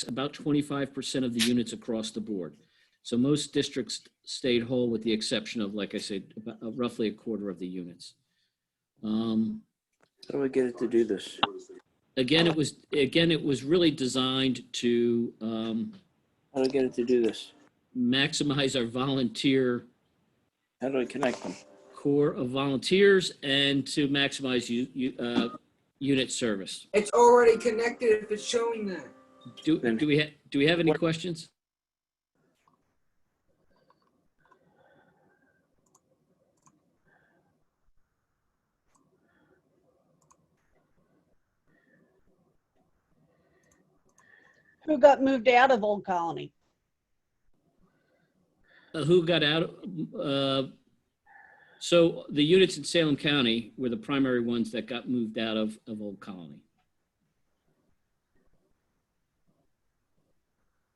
about 25% of the units across the board. So most districts stayed whole with the exception of, like I said, about, roughly a quarter of the units. How do I get it to do this? Again, it was really designed to How do I get it to do this? maximize our volunteer How do I connect them? core of volunteers and to maximize unit service. It's already connected if it's showing that. Do we have any questions? Who got moved out of Old Colony? Who got out? So the units in Salem County were the primary ones that got moved out of Old Colony.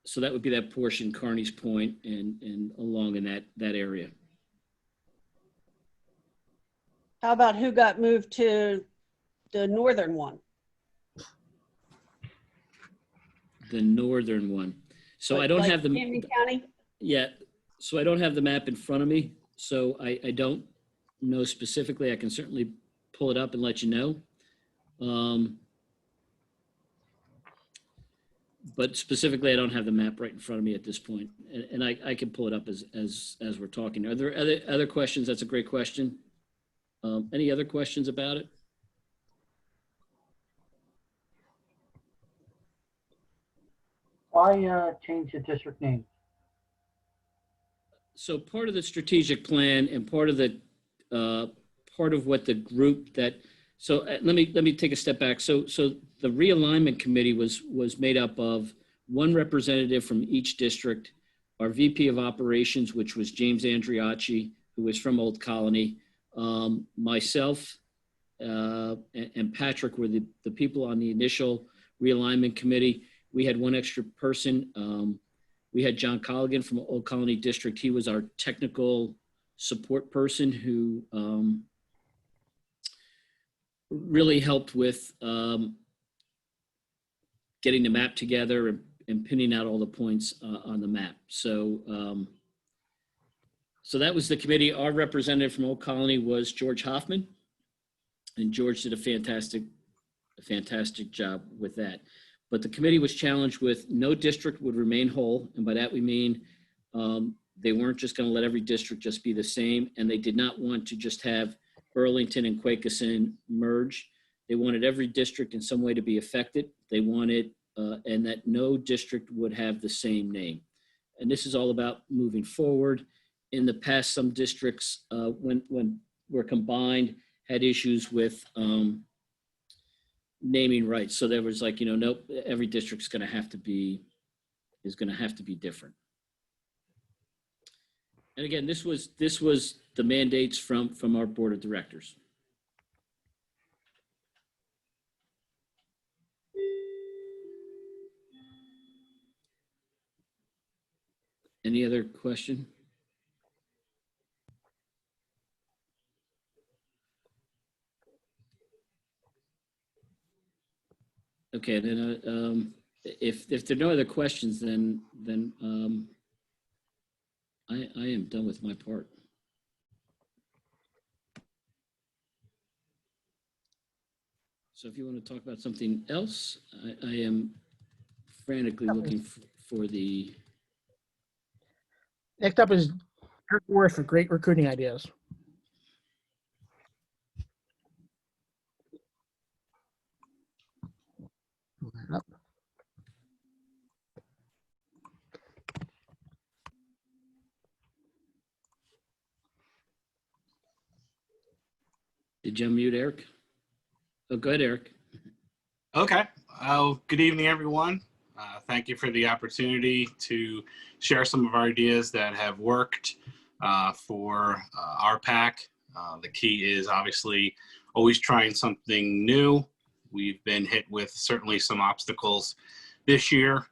So that would be that portion, Carney's Point and along in that area. How about who got moved to the northern one? The northern one. So I don't have the Camden County? Yeah. So I don't have the map in front of me. So I don't know specifically. I can certainly pull it up and let you know. But specifically, I don't have the map right in front of me at this point, and I can pull it up as we're talking. Are there other questions? That's a great question. Any other questions about it? Why change the district name? So part of the strategic plan and part of what the group that. So let me take a step back. So the realignment committee was made up of one representative from each district, our VP of operations, which was James Andriacci, who was from Old Colony, myself, and Patrick were the people on the initial realignment committee. We had one extra person. We had John Colligan from Old Colony District. He was our technical support person who really helped with getting the map together and pinning out all the points on the map. So, so that was the committee. Our representative from Old Colony was George Hoffman, and George did a fantastic job with that. But the committee was challenged with no district would remain whole, and by that we mean they weren't just going to let every district just be the same, and they did not want to just have Burlington and Quakeson merge. They wanted every district in some way to be affected. They wanted, and that no district would have the same name. And this is all about moving forward. In the past, some districts, when were combined, had issues with naming rights. So there was like, nope, every district's going to have to be different. And again, this was the mandates from our board of directors. Any other question? Okay, then if there are no other questions, then I am done with my part. So if you want to talk about something else, I am frantically looking for the. Next up is Eric Worth for great recruiting ideas. Up. Did you unmute Eric? Oh, go ahead, Eric. Okay. Good evening, everyone. Thank you for the opportunity to share some of our ideas that have worked for our PAC. The key is obviously always trying something new. We've been hit with certainly some obstacles this year.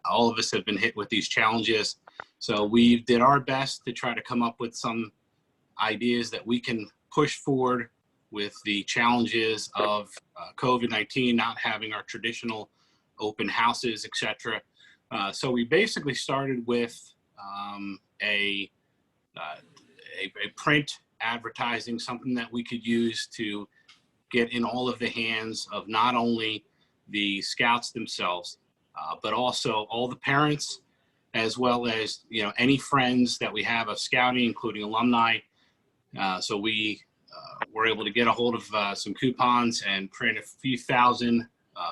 All of us have been hit with these challenges. So we did our best to try to come up with some ideas that we can push forward with the challenges of COVID-19 not having our traditional open houses, etc. So we basically started with a print advertising, something that we could use to get in all of the hands of not only the scouts themselves, but also all the parents, as well as any friends that we have of scouting, including alumni. So we were able to get a hold of some coupons and print a few thousand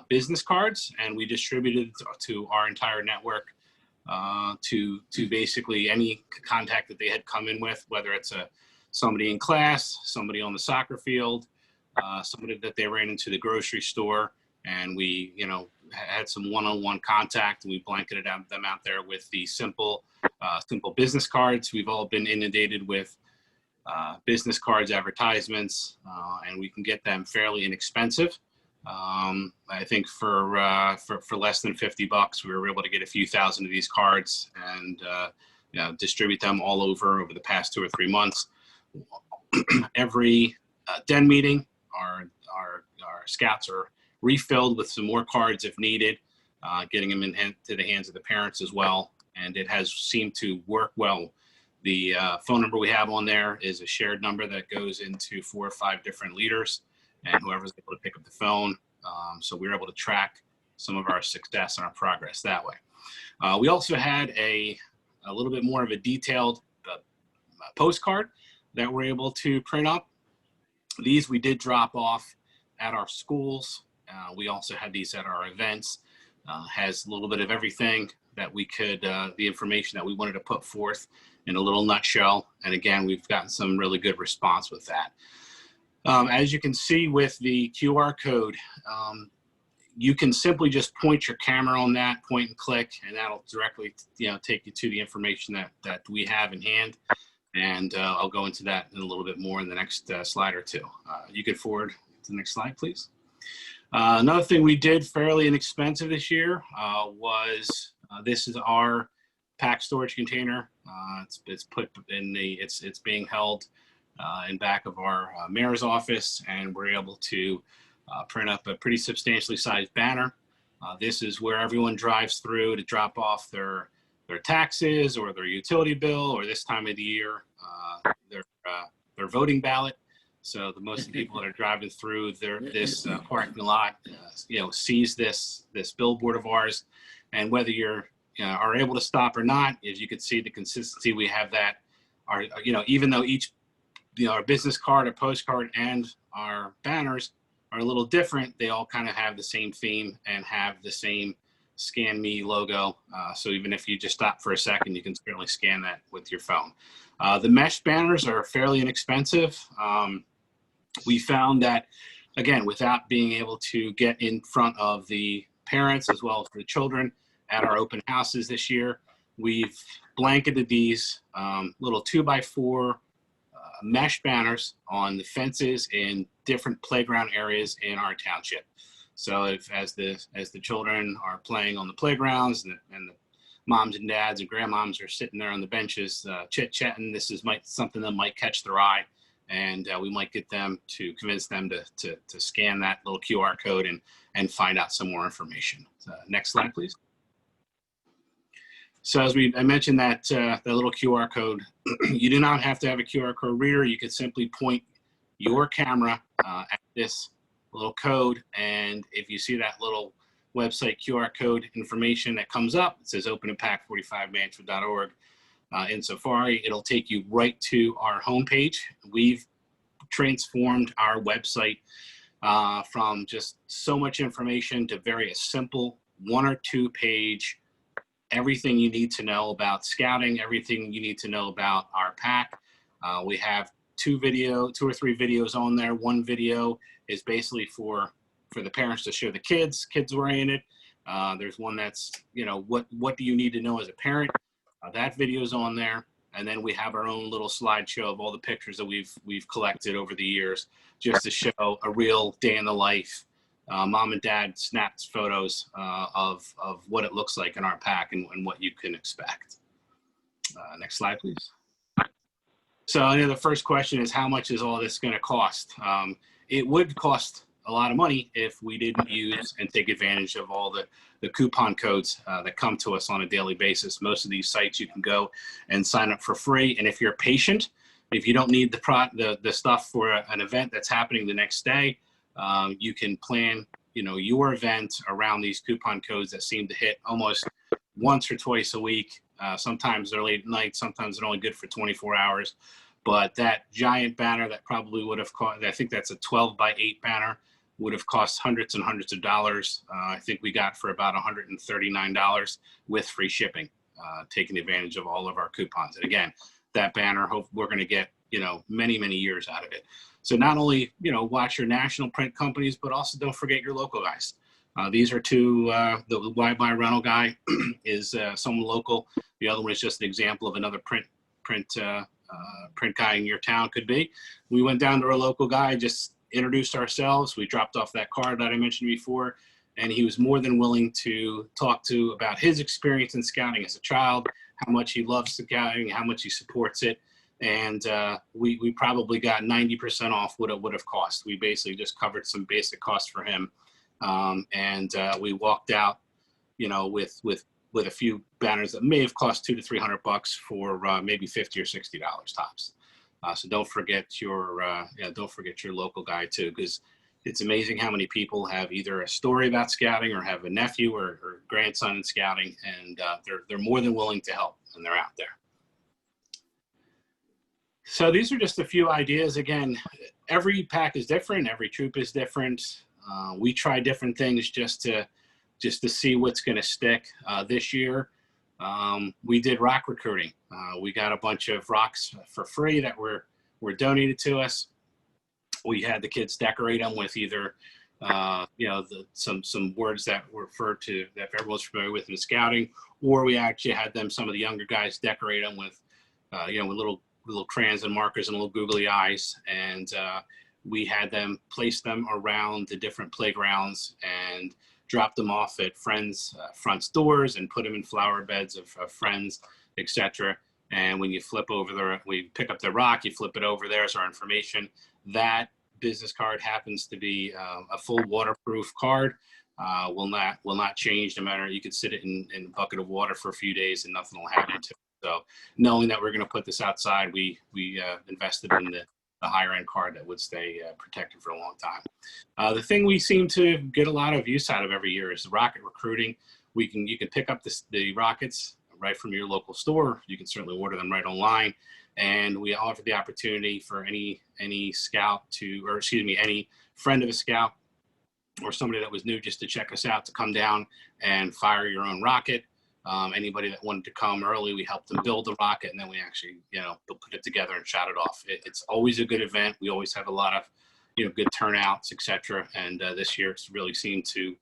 business cards, and we distributed to our entire network, to basically any contact that they had come in with, whether it's somebody in class, somebody on the soccer field, somebody that they ran into the grocery store, and we had some one-on-one contact, and we blanketed them out there with the simple business cards. We've all been inundated with business cards, advertisements, and we can get them fairly inexpensive. I think for less than $50, we were able to get a few thousand of these cards and distribute them all over the past 2 or 3 months. Every den meeting, our scouts are refilled with some more cards if needed, getting them into the hands of the parents as well, and it has seemed to work well. The phone number we have on there is a shared number that goes into 4 or 5 different leaders, and whoever's able to pick up the phone. So we were able to track some of our success and our progress that way. We also had a little bit more of a detailed postcard that we're able to print up. These we did drop off at our schools. We also had these at our events. Has a little bit of everything that we could, the information that we wanted to put forth in a little nutshell. And again, we've gotten some really good response with that. As you can see with the QR code, you can simply just point your camera on that, point and click, and that'll directly take you to the information that we have in hand. And I'll go into that in a little bit more in the next slide or two. You could forward to the next slide, please. Another thing we did fairly inexpensive this year was this is our pack storage container. It's put in it's being held in back of our mayor's office, and we're able to print up a pretty substantially sized banner. This is where everyone drives through to drop off their taxes or their utility bill, or this time of the year, their voting ballot. So the most of the people that are driving through this parking lot, sees this billboard of ours, and whether you're are able to stop or not, as you can see the consistency we have that. Our even though each our business card, our postcard, and our banners are a little different, they all kind of have the same theme and have the same Scan Me logo. So even if you just stop for a second, you can certainly scan that with your phone. The mesh banners are fairly inexpensive. We found that, again, without being able to get in front of the parents as well as the children at our open houses this year, we've blanketed these little 2x4 mesh banners on the fences in different playground areas in our township. So as the children are playing on the playgrounds and the moms and dads and grandmoms are sitting there on the benches chit-chatting, this is something that might catch their eye, and we might get them to convince them to scan that little QR code and find out some more information. Next slide, please. So as I mentioned that little QR code, you do not have to have a QR code reader. You could simply point your camera at this little code, and if you see that little website QR code information that comes up, it says open a pack 45manchester.org. In Safari, it'll take you right to our homepage. We've transformed our website from just so much information to very simple 1 or 2 page, everything you need to know about scouting, everything you need to know about our pack. We have 2 or 3 videos on there. One video is basically for the parents to show the kids oriented. There's one that's, what do you need to know as a parent? That video is on there. And then we have our own little slideshow of all the pictures that we've collected over the years, just to show a real day in the life. Mom and dad snapped photos of what it looks like in our pack and what you can expect. Next slide, please. So the first question is, how much is all this going to cost? It would cost a lot of money if we didn't use and take advantage of all the coupon codes that come to us on a daily basis. Most of these sites you can go and sign up for free. And if you're patient, if you don't need the stuff for an event that's happening the next day, you can plan, your event around these coupon codes that seem to hit almost once or twice a week. Sometimes they're late at night, sometimes they're only good for 24 hours. But that giant banner that probably would have cost, I think that's a 12x8 banner, would have cost hundreds and hundreds of dollars. I think we got for about $139 with free shipping, taking advantage of all of our coupons. And again, that banner, we're going to get, many, many years out of it. So not only, watch your national print companies, but also don't forget your local guys. These are two, the Y-Buy rental guy is someone local. The other one is just an example of another print guy in your town could be. We went down to our local guy, just introduced ourselves. We dropped off that card that I mentioned before, and he was more than willing to talk to about his experience in scouting as a child, how much he loves scouting, how much he supports it. And we probably got 90% off what it would have cost. We basically just covered some basic costs for him. And we walked out, with a few banners that may have cost $200 to $300 for maybe $50 or $60 tops. So don't forget your local guy too, because it's amazing how many people have either a story about scouting or have a nephew or grandson in scouting, and they're more than willing to help, and they're out there. So these are just a few ideas. Again, every pack is different. Every troop is different. We try different things just to see what's going to stick. This year, we did rock recruiting. We got a bunch of rocks for free that were donated to us. We had the kids decorate them with either, some words that refer to that everyone's familiar with in scouting, or we actually had some of the younger guys decorate them with, with little crayons and markers and little googly eyes, and we had them place them around the different playgrounds and drop them off at friends' front doors and put them in flower beds of friends, etc. And when you flip over we pick up the rock, you flip it over, there's our information. That business card happens to be a full waterproof card. Will not change no matter, you could sit it in a bucket of water for a few days and nothing will happen to it. So knowing that we're going to put this outside, we invested in the higher end card that would stay protected for a long time. The thing we seem to get a lot of use out of every year is the rocket recruiting. You can pick up the rockets right from your local store. You can certainly order them right online, and we offer the opportunity for any scout any friend of a scout or somebody that was new just to check us out to come down and fire your own rocket. Anybody that wanted to come early, we helped them build the rocket, and then we actually, put it together and shot it off. It's always a good event. We always have a lot of, good turnouts, etc. And this year it's really seemed to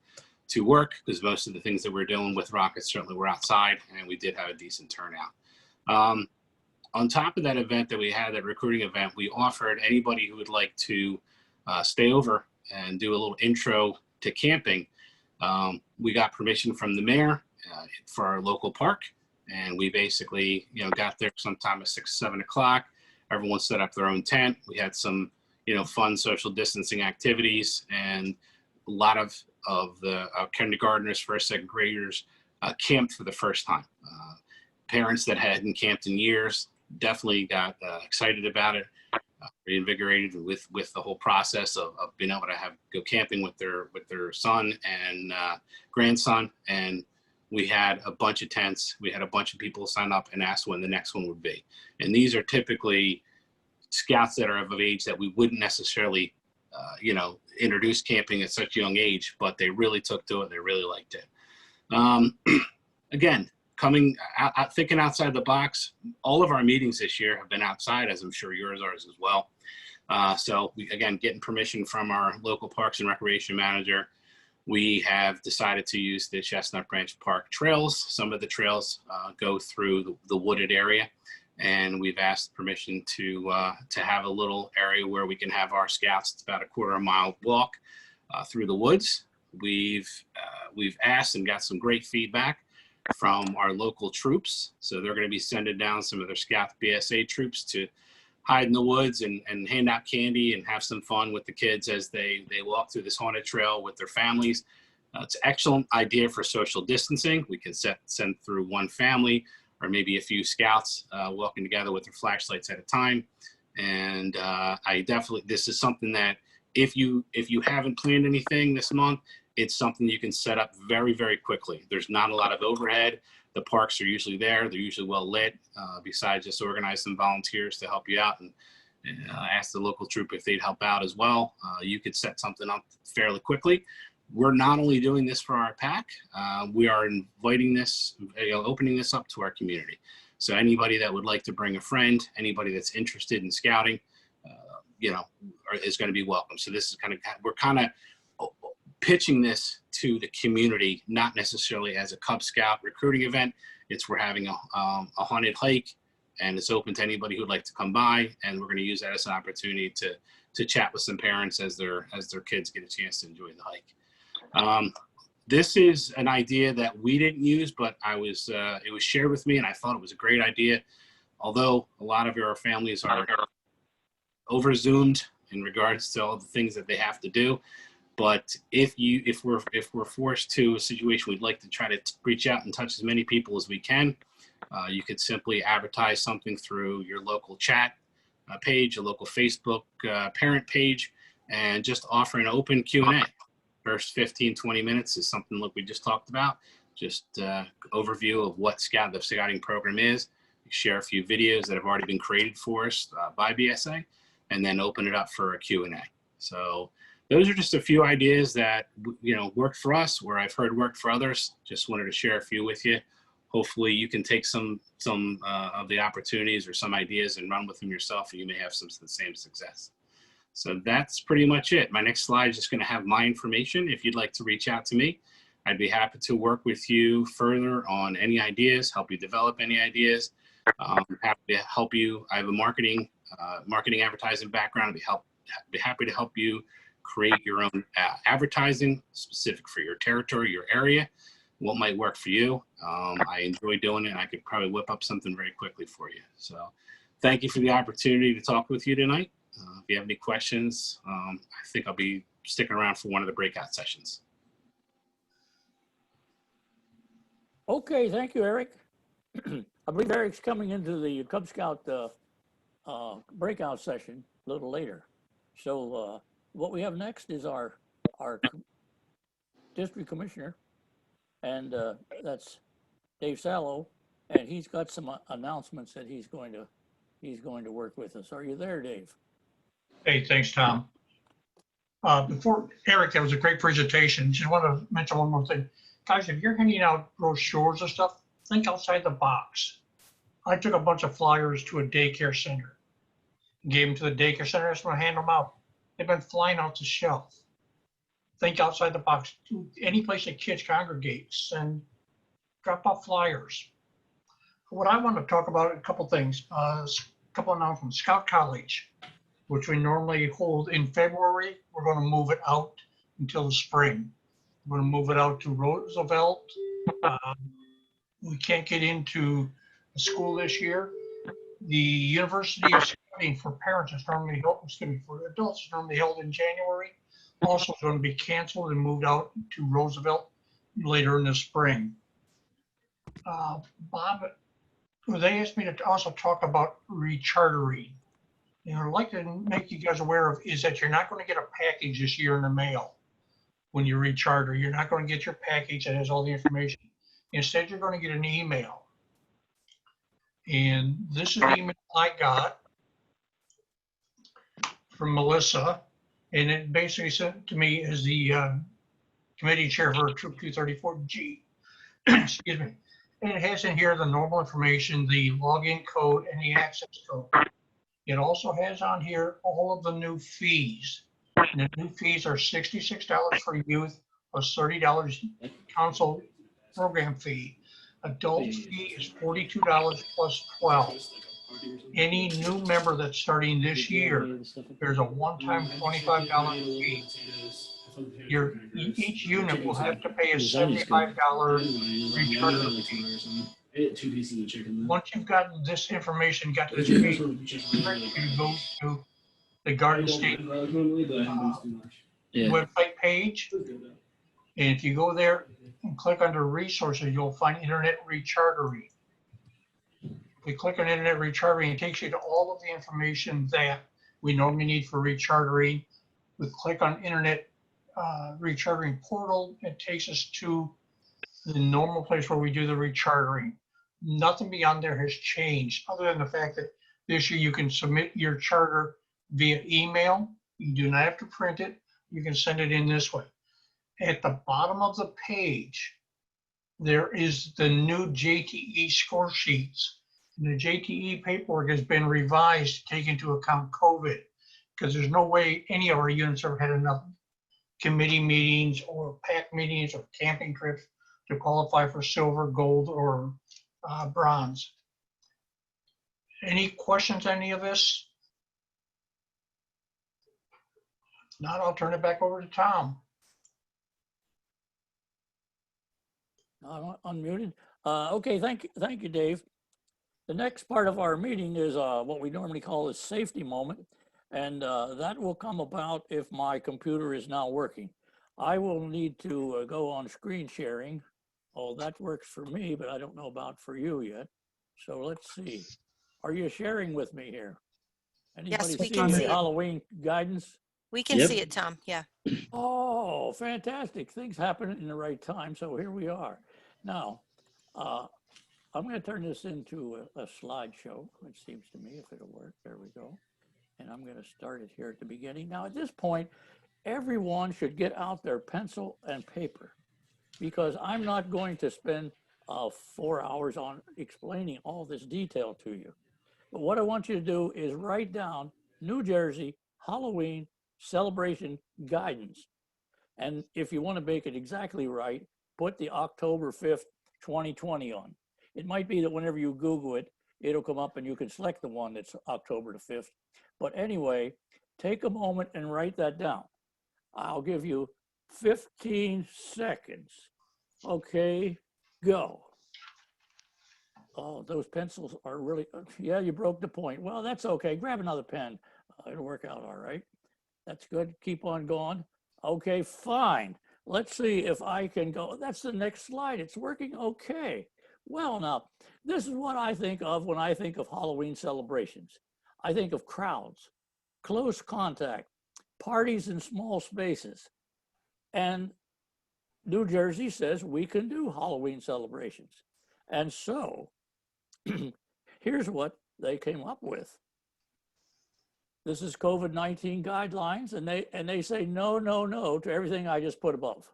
work, because most of the things that we're doing with rockets certainly were outside, and we did have a decent turnout. On top of that event that we had, that recruiting event, we offered anybody who would like to stay over and do a little intro to camping. We got permission from the mayor for our local park, and we basically got there sometime at 6, 7 o'clock. Everyone set up their own tent. We had some fun social distancing activities, and a lot of the kindergartners, first, second graders camped for the first time. Parents that hadn't camped in years definitely got excited about it, reinvigorated with the whole process of being able to go camping with their son and grandson. And we had a bunch of tents. We had a bunch of people sign up and ask when the next one would be. And these are typically scouts that are of age that we wouldn't necessarily, introduce camping at such a young age, but they really took to it. They really liked it. Again, thinking outside the box. All of our meetings this year have been outside, as I'm sure yours are as well. So again, getting permission from our local Parks and Recreation manager, we have decided to use the Chestnut Branch Park trails. Some of the trails go through the wooded area, and we've asked permission to have a little area where we can have our scouts. It's about a quarter-mile walk through the woods. We've asked and got some great feedback from our local troops. So they're going to be sending down some of their Scout BSA troops to hide in the woods and hand out candy and have some fun with the kids as they walk through this haunted trail with their families. It's an excellent idea for social distancing. We can send through one family or maybe a few scouts walking together with their flashlights at a time. And this is something that if you haven't planned anything this month, it's something you can set up very, very quickly. There's not a lot of overhead. The parks are usually there. They're usually well lit. Besides, just organize some volunteers to help you out and ask the local troop if they'd help out as well. You could set something up fairly quickly. We're not only doing this for our pack, we are inviting this, opening this up to our community. So anybody that would like to bring a friend, anybody that's interested in scouting, is going to be welcome. So this is we're kind of pitching this to the community, not necessarily as a Cub Scout recruiting event. We're having a haunted hike, and it's open to anybody who'd like to come by. And we're going to use that as an opportunity to chat with some parents as their kids get a chance to enjoy the hike. This is an idea that we didn't use, but it was shared with me, and I thought it was a great idea. Although a lot of our families are over zoomed in regards to all the things that they have to do. But if we're forced to a situation, we'd like to try to reach out and touch as many people as we can. You could simply advertise something through your local chat page, a local Facebook parent page, and just offer an open Q&A. First 15, 20 minutes is something like we just talked about. Just overview of what the scouting program is. Share a few videos that have already been created for us by BSA, and then open it up for a Q&A. So those are just a few ideas that worked for us, where I've heard worked for others. Just wanted to share a few with you. Hopefully you can take some of the opportunities or some ideas and run with them yourself, and you may have some of the same success. So that's pretty much it. My next slide is just going to have my information. If you'd like to reach out to me, I'd be happy to work with you further on any ideas, help you develop any ideas. I'm happy to help you. I have a marketing advertising background. I'd be happy to help you create your own advertising specific for your territory, your area, what might work for you. I enjoy doing it, and I could probably whip up something very quickly for you. So thank you for the opportunity to talk with you tonight. If you have any questions, I think I'll be sticking around for one of the breakout sessions. Okay, thank you, Eric. I believe Eric's coming into the Cub Scout breakout session a little later. So what we have next is our district commissioner, and that's Dave Sallow, and he's got some announcements that he's going to work with us. Are you there, Dave? Hey, thanks, Tom. Before Eric, that was a great presentation. Just want to mention one more thing. Guys, if you're handing out brochures and stuff, think outside the box. I took a bunch of flyers to a daycare center, gave them to the daycare center. I just want to hand them out. They've been flying out the shelf. Think outside the box. Any place that kids congregate, send, drop off flyers. What I want to talk about, a couple things, a couple announcements. Scout College, which we normally hold in February, we're going to move it out until the spring. We're going to move it out to Roosevelt. We can't get into the school this year. The University of Scouting for parents is normally held, for adults is normally held in January. Also going to be canceled and moved out to Roosevelt later in the spring. Bob, they asked me to also talk about rechartering. I'd like to make you guys aware of is that you're not going to get a package this year in the mail when you recharter. You're not going to get your package that has all the information. Instead, you're going to get an email. And this is the email I got from Melissa. And it basically sent to me as the committee chair for Troop 234G. Excuse me. And it has in here the normal information, the login code, and the access code. It also has on here all of the new fees. And the new fees are $66 for youth plus $30 council program fee. Adult fee is $42 plus $12. Any new member that's starting this year, there's a one-time $25 fee. Each unit will have to pay a $75 recharter fee. I ate 2 pieces of chicken. Once you've gotten this information, got to this page, you go to the Garden State Yeah. website page. And if you go there and click under resources, you'll find Internet Rechartering. If you click on Internet Rechartering, it takes you to all of the information that we normally need for rechartering. We click on Internet Rechartering portal, it takes us to the normal place where we do the rechartering. Nothing beyond there has changed, other than the fact that this year you can submit your charter via email. You do not have to print it. You can send it in this way. At the bottom of the page, there is the new JTE score sheets. And the JTE paperwork has been revised to take into account COVID, because there's no way any of our units ever had enough committee meetings or PAC meetings or camping trips to qualify for silver, gold, or bronze. Any questions on any of this? If not, I'll turn it back over to Tom. Unmuted. Okay, thank you, Dave. The next part of our meeting is what we normally call a safety moment, and that will come about if my computer is now working. I will need to go on screen sharing. Oh, that works for me, but I don't know about for you yet. So let's see. Are you sharing with me here? Anybody we see can the see it. Halloween guidance? We can Yep. see it, Tom. Yeah. Oh, fantastic. Things happen in the right time. So here we are. Now, I'm going to turn this into a slideshow, which seems to me if it'll work. There we go. And I'm going to start it here at the beginning. Now, at this point, everyone should get out their pencil and paper, because I'm not going to spend 4 hours on explaining all this detail to you. But what I want you to do is write down New Jersey Halloween celebration guidance. And if you want to make it exactly right, put the October 5th, 2020 on. It might be that whenever you Google it, it'll come up and you can select the one that's October the 5th. But anyway, take a moment and write that down. I'll give you 15 seconds. Okay, go. Oh, those pencils are really, yeah, you broke the point. Well, that's okay. Grab another pen. It'll work out all right. That's good. Keep on going. Okay, fine. Let's see if I can go. That's the next slide. It's working okay. Well, now, this is what I think of when I think of Halloween celebrations. I think of crowds, close contact, parties in small spaces. And New Jersey says we can do Halloween celebrations. And so here's what they came up with. This is COVID-19 guidelines, and they say no, no, no to everything I just put above.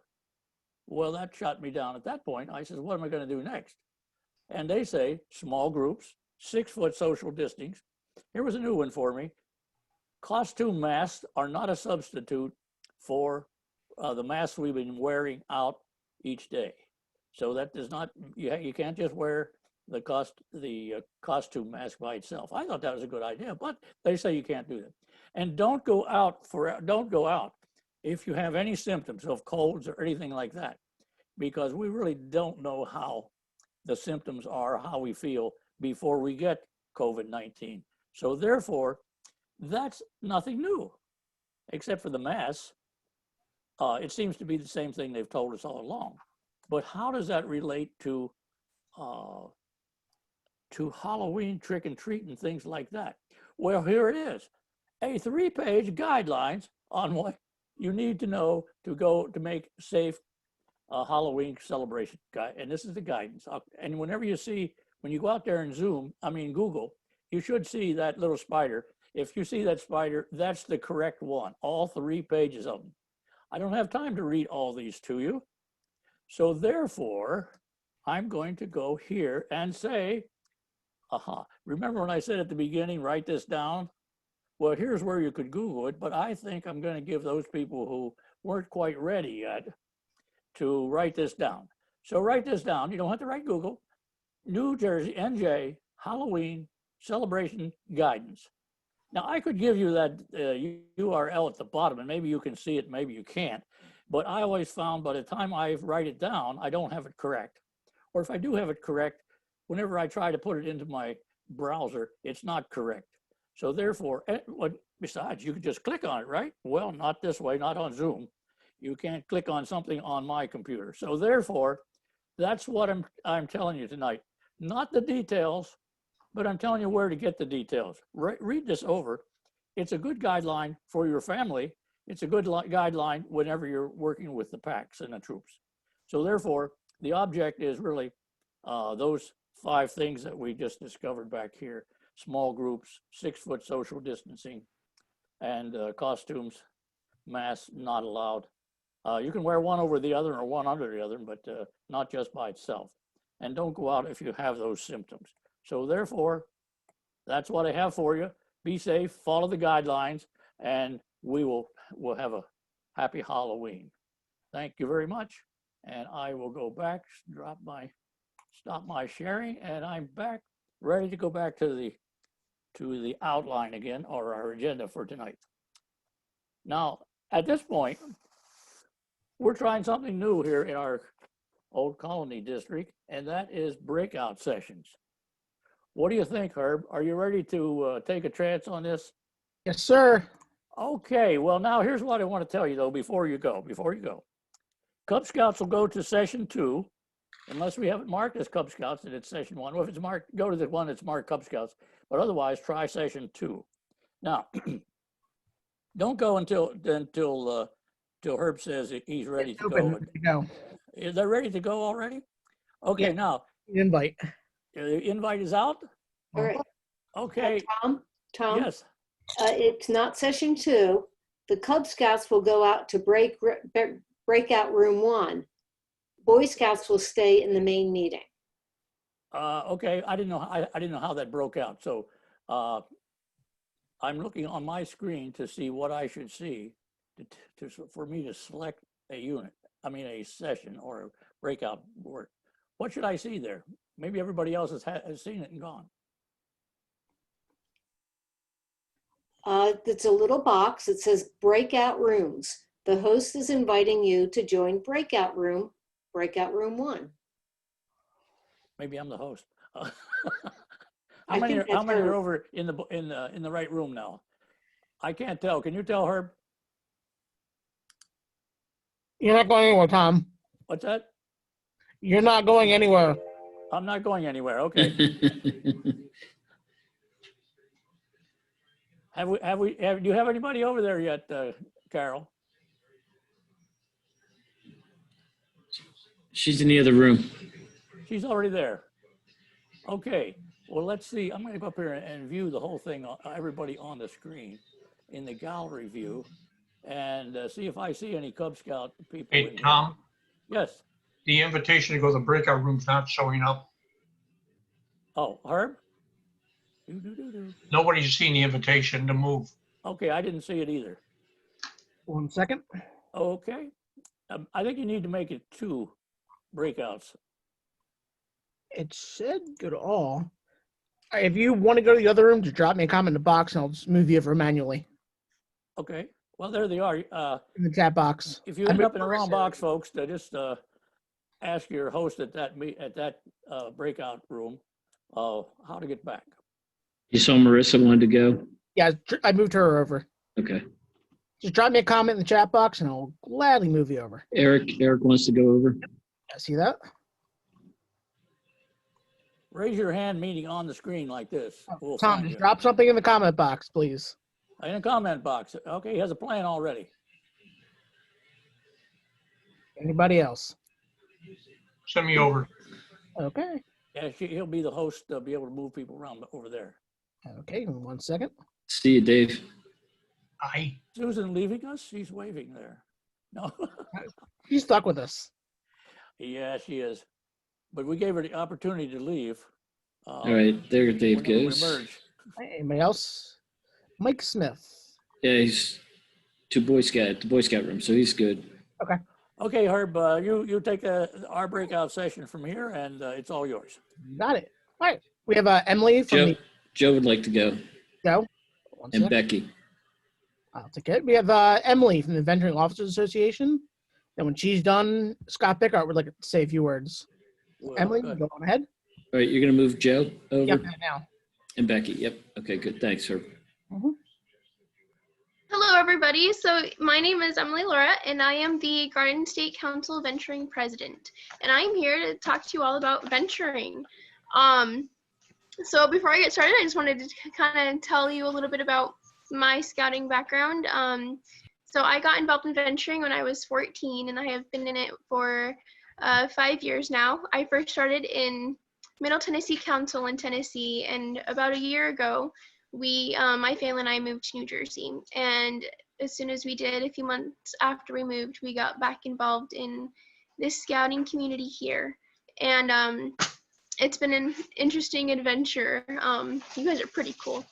Well, that shut me down at that point. I said, what am I going to do next? And they say small groups, 6-foot social distancing. Here was a new one for me. Costume masks are not a substitute for the masks we've been wearing out each day. So that does not, you can't just wear the costume mask by itself. I thought that was a good idea, but they say you can't do that. And don't go out if you have any symptoms of colds or anything like that, because we really don't know how the symptoms are, how we feel before we get COVID-19. So therefore, that's nothing new, except for the masks. It seems to be the same thing they've told us all along. But how does that relate to Halloween trick and treat and things like that? Well, here it is, a 3-page guidelines on what you need to know to make safe Halloween celebration. And this is the guidance. And whenever you see, when you go out there and Google, you should see that little spider. If you see that spider, that's the correct one, all 3 pages of them. I don't have time to read all these to you. So therefore, I'm going to go here and say, remember when I said at the beginning, write this down? Well, here's where you could Google it, but I think I'm going to give those people who weren't quite ready yet to write this down. So write this down. You don't have to write Google. New Jersey, NJ, Halloween celebration guidance. Now, I could give you that URL at the bottom, and maybe you can see it, maybe you can't. But I always found by the time I write it down, I don't have it correct. Or if I do have it correct, whenever I try to put it into my browser, it's not correct. So therefore, besides, you can just click on it, right? Well, not this way, not on Zoom. You can't click on something on my computer. So therefore, that's what I'm telling you tonight. Not the details, but I'm telling you where to get the details. Read this over. It's a good guideline for your family. It's a good guideline whenever you're working with the packs and the troops. So therefore, the object is really those 5 things that we just discovered back here: small groups, 6-foot social distancing, and costumes, masks not allowed. You can wear one over the other or one under the other, but not just by itself. And don't go out if you have those symptoms. So therefore, that's what I have for you. Be safe, follow the guidelines, and we'll have a happy Halloween. Thank you very much. And I will go back, stop my sharing, and I'm back, ready to go back to the outline again, or our agenda for tonight. Now, at this point, we're trying something new here in our Old Colony District, and that is breakout sessions. What do you think, Herb? Are you ready to take a chance on this? Yes, sir. Okay, well, now here's what I want to tell you, though, before you go. Cub Scouts will go to session 2, unless we have it marked as Cub Scouts and it's session 1. Well, if it's marked, go to the one that's marked Cub Scouts, but otherwise try session 2. Now, don't go until Herb says he's ready to go. Go. Is they ready to go already? Okay, Yeah. now, Invite. the invite is out? All right. Okay, Tom, yes. it's not session 2. The Cub Scouts will go out to breakout room 1. Boy Scouts will stay in the main meeting. Okay, I didn't know how that broke out. So I'm looking on my screen to see what I should see for me to select a session or a breakout board. What should I see there? Maybe everybody else has seen it and gone. It's a little box. It says breakout rooms. The host is inviting you to join breakout room 1. Maybe I'm the host. How I many think that's are Herb. over in the right room now? I can't tell. Can you tell, Herb? You're not going anywhere, Tom. What's that? You're not going anywhere. I'm not going anywhere. Okay. Do you have anybody over there yet, Carol? She's in the other room. She's already there. Okay. Well, let's see. I'm going to go up here and view the whole thing, everybody on the screen in the gallery view, and see if I see any Cub Scout people. Hey, in here. Tom, Yes. the invitation to go to the breakout room's not showing up. Oh, Herb? Do. Nobody's seen the invitation to move. Okay, I didn't see it either. 1 second. Okay. I think you need to make it 2 breakouts. It said go to all. If you want to go to the other room, just drop me a comment in the box and I'll just move you over manually Okay. Well, there they are. in the chat box. If you end up in the wrong box, folks, just ask your host at that breakout room how to get back. You saw Marissa wanted to go? Yeah, I moved her over. Okay. Just drop me a comment in the chat box and I'll gladly move you over. Eric wants to go over. Yeah, see that? Raise your hand, meaning on the screen like this. We'll Tom, find just you. drop something in the comment box, please. In the comment box. Okay, he has a plan already. Anybody else? Send me over. Okay. Yeah, he'll be the host. Be able to move people around over there. Okay, 1 second. See you, Dave. Aye. Susan leaving us? She's waving there. No. She's stuck with us. Yeah, she is. But we gave her the opportunity to leave. All right, there Dave whenever we goes. merge. Hey, anybody else? Mike Smith. Yeah, he's the Boy Scout room, so he's good. Okay, Herb, you take our breakout session from here, and it's all yours. Got it. All right. We have Emily from Joe would like to go, Go. 1 and second. Becky. I'll take it. We have Emily from the Venturing Officers Association. And when she's done, Scott Bickart would like to say a few words. Well, Emily, good. go on ahead. All right, you're going to move Joe over? Yep, now. And Becky, yep. Okay, good. Thanks, sir. Hello, everybody. So my name is Emily Laura, and I am the Garden State Council Venturing President. And I'm here to talk to you all about venturing. So before I get started, I just wanted to kind of tell you a little bit about my scouting background. So I got involved in venturing when I was 14, and I have been in it for 5 years now. I first started in Middle Tennessee Council in Tennessee, and about a year ago, my family and I moved to New Jersey. And as soon as we did, a few months after we moved, we got back involved in this scouting community here. And it's been an interesting adventure. You guys are pretty cool.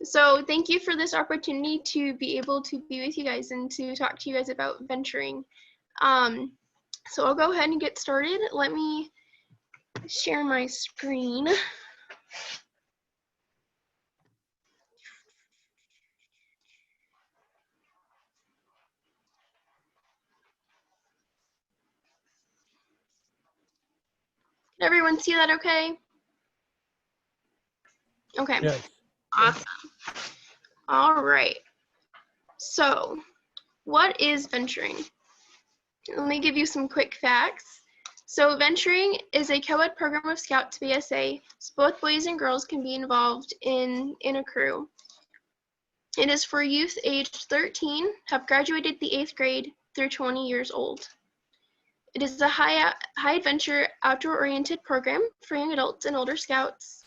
So thank you for this opportunity to be able to be with you guys and to talk to you guys about venturing. So I'll go ahead and get started. Let me share my screen. Can everyone see that okay? Okay, Yes. awesome. All right, so what is venturing? Let me give you some quick facts. So venturing is a co-ed program of Scouts BSA, so both boys and girls can be involved in a crew. It is for youth aged 13, have graduated the 8th grade through 20 years old. It is a high adventure, outdoor-oriented program for young adults and older Scouts,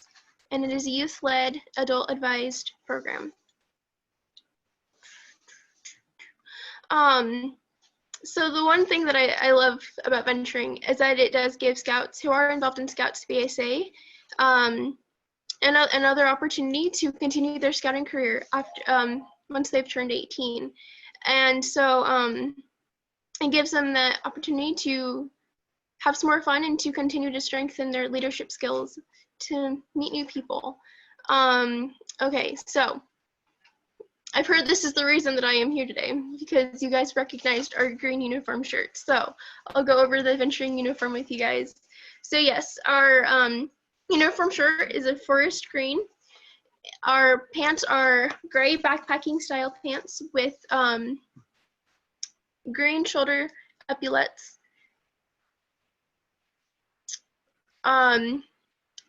and it is a youth-led, adult-advised program. So the one thing that I love about venturing is that it does give Scouts who are involved in Scouts BSA another opportunity to continue their scouting career after once they've turned 18. And so it gives them the opportunity to have some more fun and to continue to strengthen their leadership skills to meet new people. Okay, so I've heard this is the reason that I am here today, because you guys recognized our green uniform shirts. So I'll go over the venturing uniform with you guys. So yes, our uniform shirt is a forest green. Our pants are gray backpacking style pants with green shoulder epaulets.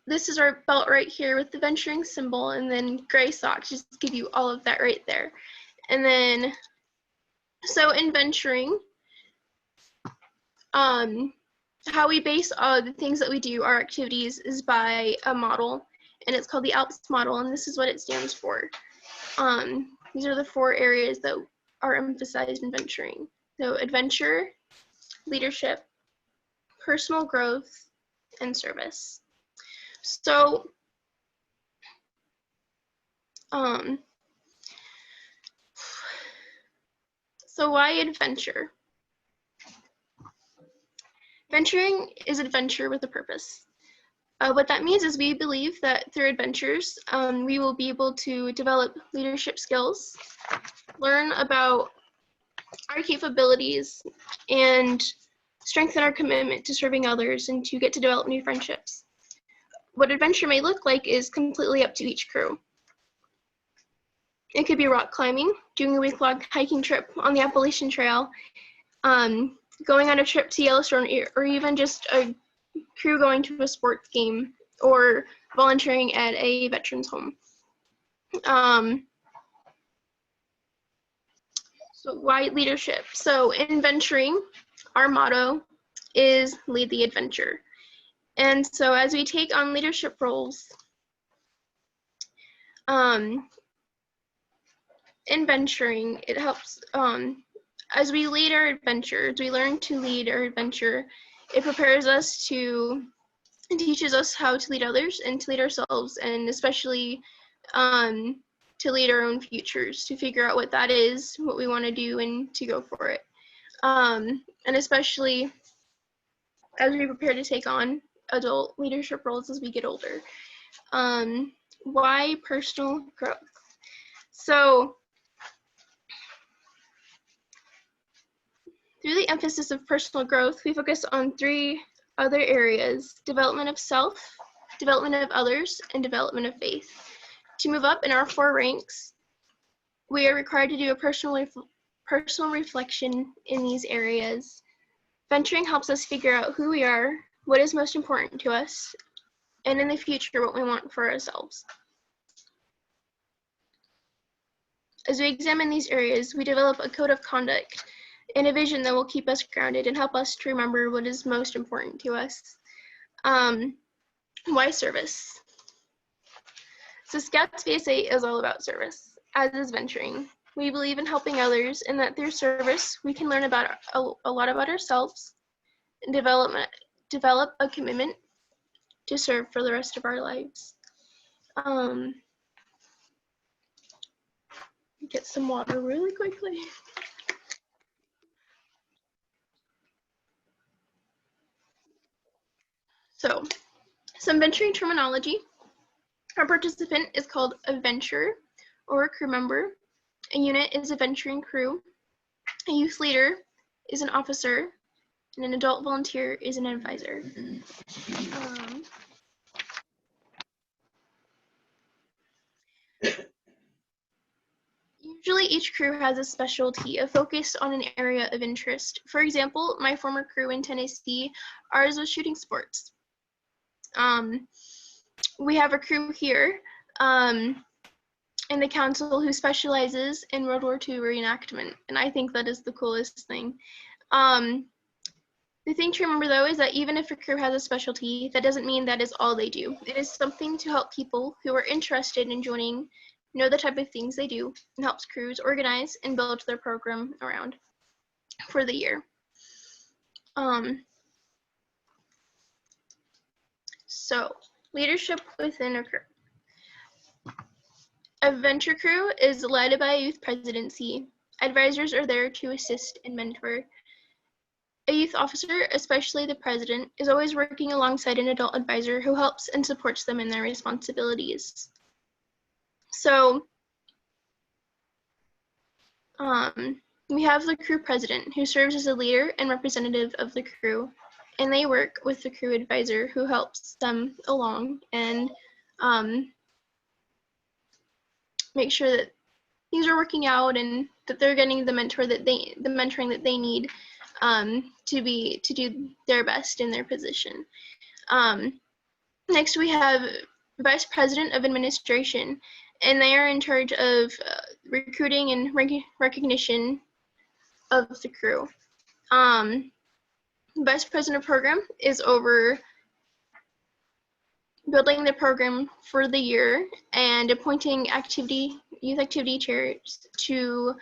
This is our belt right here with the venturing symbol, and then gray socks, just to give you all of that right there. And then, so in venturing, how we base the things that we do, our activities, is by a model, and it's called the ALPS model, and this is what it stands for. These are the 4 areas that are emphasized in venturing. So adventure, leadership, personal growth, and service. So, so why adventure? Venturing is adventure with a purpose. What that means is we believe that through adventures, we will be able to develop leadership skills, learn about our capabilities, and strengthen our commitment to serving others and to get to develop new friendships. What adventure may look like is completely up to each crew. It could be rock climbing, doing a week-long hiking trip on the Appalachian Trail, going on a trip to Yellowstone, or even just a crew going to a sports game or volunteering at a veterans home. So why leadership? So in venturing, our motto is lead the adventure. And so as we take on leadership roles, in venturing, it helps, as we lead our adventures, we learn to lead our adventure. It prepares us to, and teaches us how to lead others and to lead ourselves, and especially to lead our own futures, to figure out what that is, what we want to do, and to go for it. And especially as we prepare to take on adult leadership roles as we get older. Why personal growth? So through the emphasis of personal growth, we focus on 3 other areas: development of self, development of others, and development of faith. To move up in our 4 ranks, we are required to do a personal reflection in these areas. Venturing helps us figure out who we are, what is most important to us, and in the future, what we want for ourselves. As we examine these areas, we develop a code of conduct and a vision that will keep us grounded and help us to remember what is most important to us. Why service? So Scouts VSA is all about service, as is venturing. We believe in helping others and that through service, we can learn about a lot about ourselves and develop a commitment to serve for the rest of our lives. Get some water really quickly. So, some venturing terminology. Our participant is called a venturer or a crew member. A unit is a venturing crew. A youth leader is an officer, and an adult volunteer is an advisor. Usually each crew has a specialty, a focus on an area of interest. For example, my former crew in Tennessee, ours was shooting sports. We have a crew here in the council who specializes in World War II reenactment, and I think that is the coolest thing. The thing to remember though is that even if a crew has a specialty, that doesn't mean that is all they do. It is something to help people who are interested in joining know the type of things they do, and helps crews organize and build their program around for the year. So, leadership within a crew. A venture crew is led by a youth presidency. Advisors are there to assist and mentor. A youth officer, especially the president, is always working alongside an adult advisor who helps and supports them in their responsibilities. So, we have the crew president who serves as a leader and representative of the crew, and they work with the crew advisor who helps them along and make sure that things are working out and that they're getting the mentoring that they need to do their best in their position. Next, we have Vice President of Administration, and they are in charge of recruiting and recognition of the crew. Vice President of Program is over building the program for the year and appointing youth activity chairs to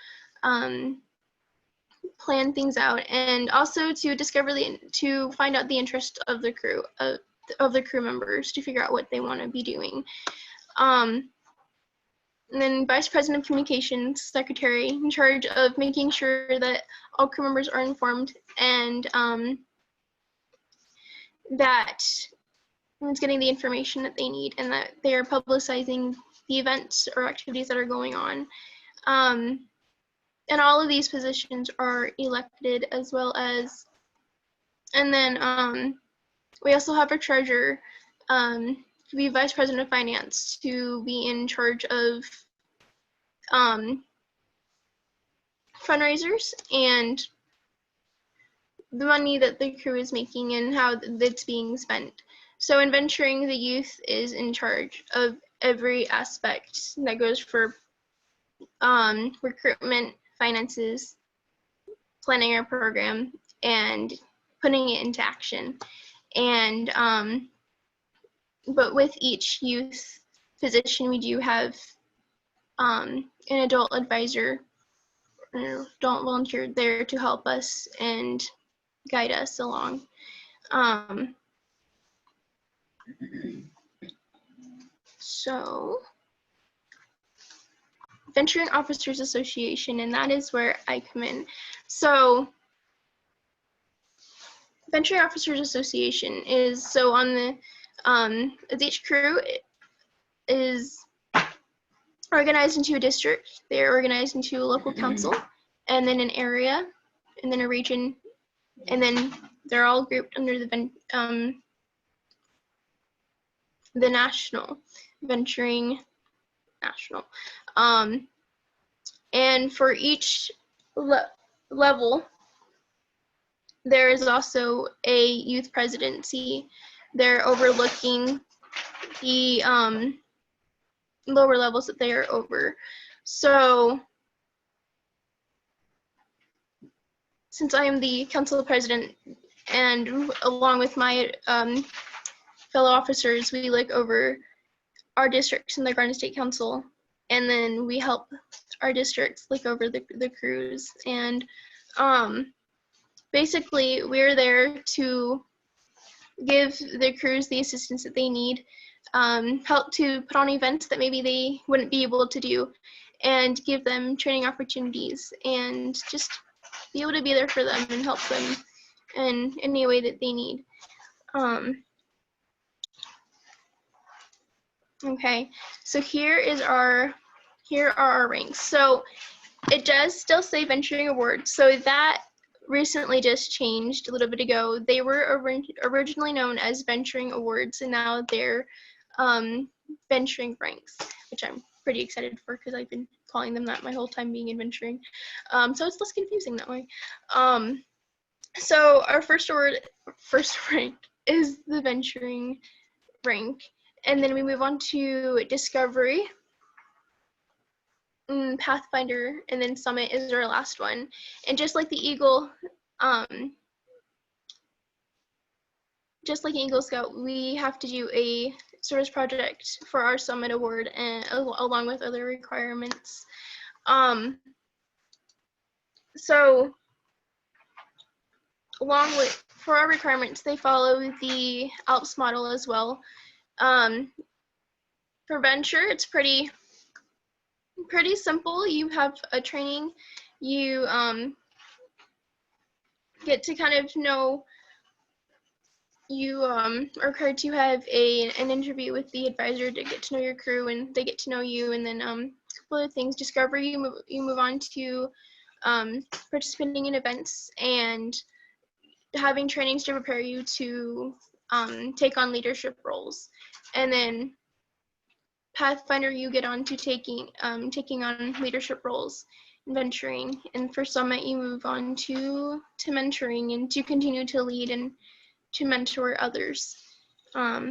plan things out, and also to find out the interest of the crew of the crew members to figure out what they want to be doing. And then Vice President of Communications, Secretary, in charge of making sure that all crew members are informed and that it's getting the information that they need and that they are publicizing the events or activities that are going on. And all of these positions are elected as well as, and then we also have a treasurer, to be Vice President of Finance, to be in charge of fundraisers and the money that the crew is making and how it's being spent. So in venturing, the youth is in charge of every aspect that goes for recruitment, finances, planning our program, and putting it into action. And but with each youth position, we do have an adult advisor, an adult volunteer there to help us and guide us along. So, Venturing Officers Association, and that is where I come in. So, Venturing Officers Association is, so on the, as each crew is organized into a district, they're organized into a local council, and then an area, and then a region, and then they're all grouped under the National Venturing National. And for each level, there is also a youth presidency. They're overlooking the lower levels that they are over. So since I am the council president, and along with my fellow officers, we look over our districts in the Garden State Council, and then we help our districts look over the crews. And basically, we're there to give the crews the assistance that they need, help to put on events that maybe they wouldn't be able to do, and give them training opportunities, and just be able to be there for them and help them in any way that they need. Okay, so here are our ranks. So it does still say Venturing Awards. So that recently just changed a little bit ago. They were originally known as Venturing Awards, and now they're Venturing Ranks, which I'm pretty excited for because I've been calling them that my whole time being in venturing. So it's less confusing that way. So our first rank is the Venturing rank. And then we move on to Discovery, Pathfinder, and then Summit is our last one. And just like the Eagle, just like Eagle Scout, we have to do a service project for our Summit Award, and along with other requirements. So along with, for our requirements, they follow the ALPS model as well. For Venture, it's pretty simple. You have a training, you get to kind of know, you are required to have an interview with the advisor to get to know your crew, and they get to know you. And then a couple of things. Discovery, you move on to participating in events and having trainings to prepare you to take on leadership roles. And then Pathfinder, you get on to taking on leadership roles in venturing. And for Summit, you move on to mentoring and to continue to lead and to mentor others. Okay.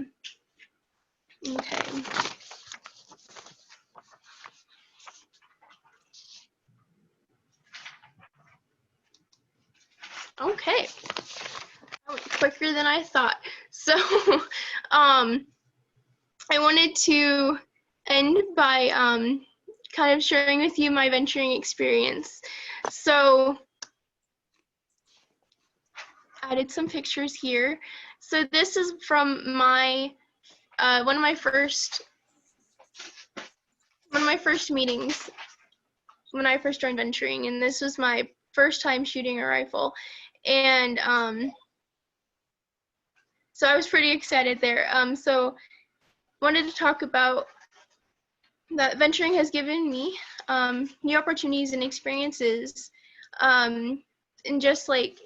Okay. That went quicker than I thought. So, I wanted to end by kind of sharing with you my venturing experience. So, I added some pictures here. So this is from my one of my first meetings when I first joined venturing, and this was my first time shooting a rifle. And so I was pretty excited there. So wanted to talk about that venturing has given me new opportunities and experiences, and just like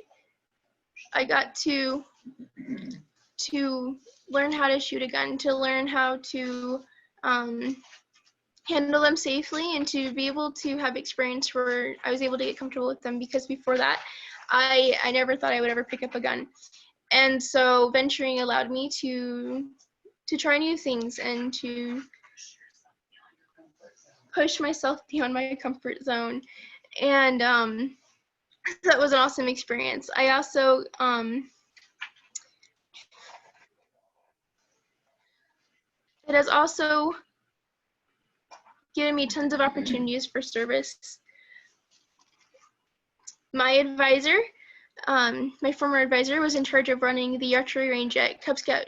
I got to learn how to shoot a gun, to learn how to handle them safely, and to be able to have experience where I was able to get comfortable with them, because before that I never thought I would ever pick up a gun. And so venturing allowed me to try new things and to push myself beyond my comfort zone. And that was an awesome experience. I also it has also given me tons of opportunities for service. My advisor, my former advisor, was in charge of running the archery range at a Cub Scout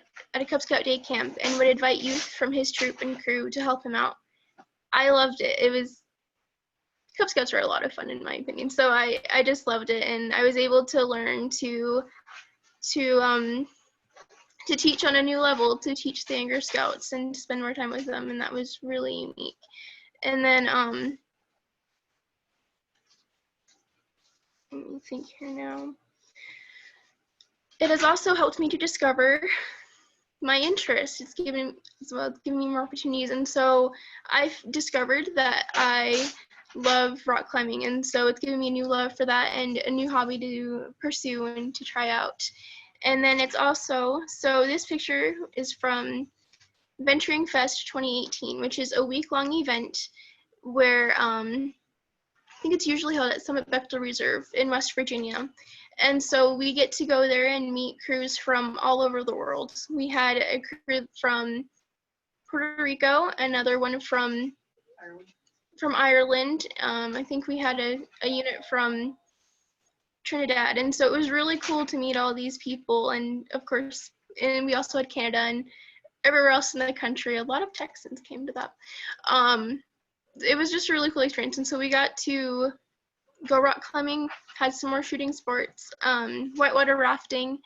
day camp, and would invite youth from his troop and crew to help him out. I loved it. Cub Scouts were a lot of fun, in my opinion. So I just loved it, and I was able to learn to teach on a new level, to teach the younger scouts and to spend more time with them, and that was really unique. And then let me think here now. it has also helped me to discover my interest. It's given me more opportunities. And so I've discovered that I love rock climbing. And so it's given me a new love for that and a new hobby to pursue and to try out. And then it's also, so this picture is from Venturing Fest 2018, which is a week-long event where I think it's usually held at Summit Bechtel Reserve in West Virginia. And so we get to go there and meet crews from all over the world. We had a crew from Puerto Rico, another one from Ireland. I think we had a unit from Trinidad. And so it was really cool to meet all these people. And of course, and we also had Canada and everywhere else in the country. A lot of Texans came to that. It was just a really cool experience. And so we got to go rock climbing, had some more shooting sports, whitewater rafting,